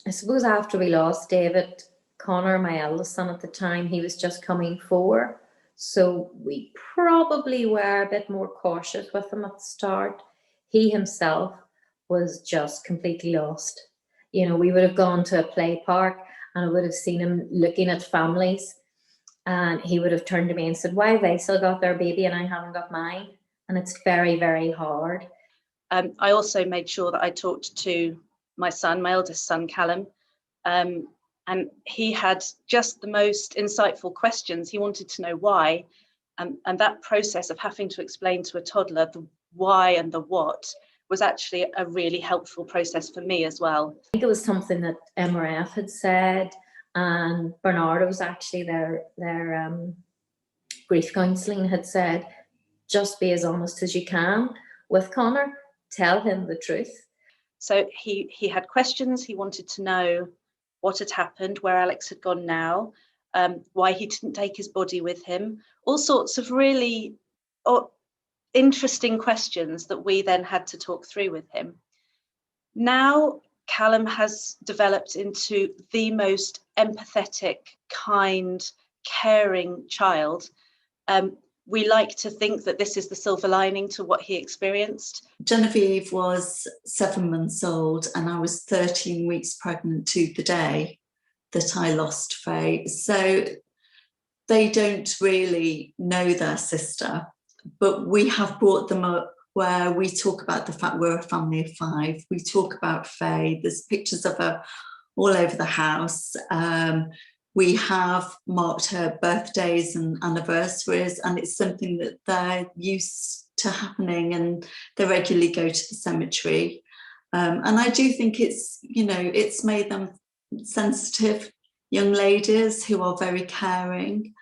I suppose after we lost David, Connor, my eldest son at the time, he was just coming 4. So we probably were a bit more cautious with him at the start. He himself was just completely lost. You know, we would have gone to a play park and I would have seen him looking at families, and he would have turned to me and said, "Why have they still got their baby and I haven't got mine?" And it's very, very hard. I also made sure that I talked to my son, my eldest son, Callum, and he had just the most insightful questions. He wanted to know why. And that process of having to explain to a toddler the why and the what was actually a really helpful process for me as well. I think it was something that MRF had said, and Bernardo was actually their grief counselling had said, just be as honest as you can with Connor, tell him the truth. So he had questions. He wanted to know what had happened, where Alex had gone now, why he didn't take his body with him, all sorts of really interesting questions that we then had to talk through with him. Now Callum has developed into the most empathetic, kind, caring child. We like to think that this is the silver lining to what he experienced. Genevieve was 7 months old and I was 13 weeks pregnant to the day that I lost Faye. So they don't really know their sister, but we have brought them up where we talk about the fact we're a family of 5. We talk about Faye. There's pictures of her all over the house. We have marked her birthdays and anniversaries, and it's something that they're used to happening, and they regularly go to the cemetery. And I do think it's, you know, it's made them sensitive young ladies who are very caring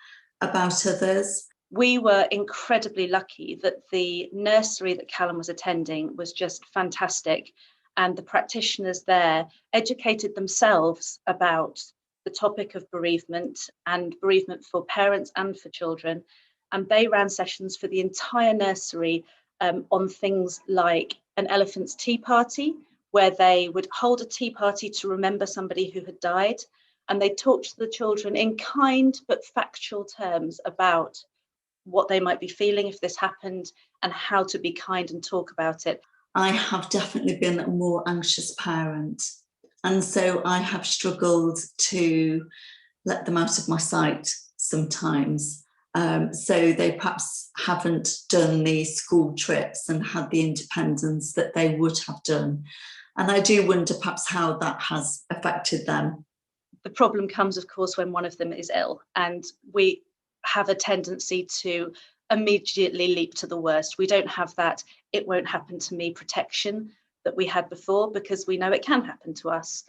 about others. We were incredibly lucky that the nursery that Callum was attending was just fantastic, and the practitioners there educated themselves about the topic of bereavement and bereavement for parents and for children. And they ran sessions for the entire nursery on things like an elephant's tea party, where they would hold a tea party to remember somebody who had died. And they talked to the children in kind but factual terms about what they might be feeling if this happened and how to be kind and talk about it. I have definitely been a more anxious parent. And so I have struggled to let them out of my sight sometimes. So they perhaps haven't done the school trips and had the independence that they would have done. And I do wonder perhaps how that has affected them. The problem comes, of course, when one of them is ill, and we have a tendency to immediately leap to the worst. We don't have that "it won't happen to me" protection that we had before, because we know it can happen to us.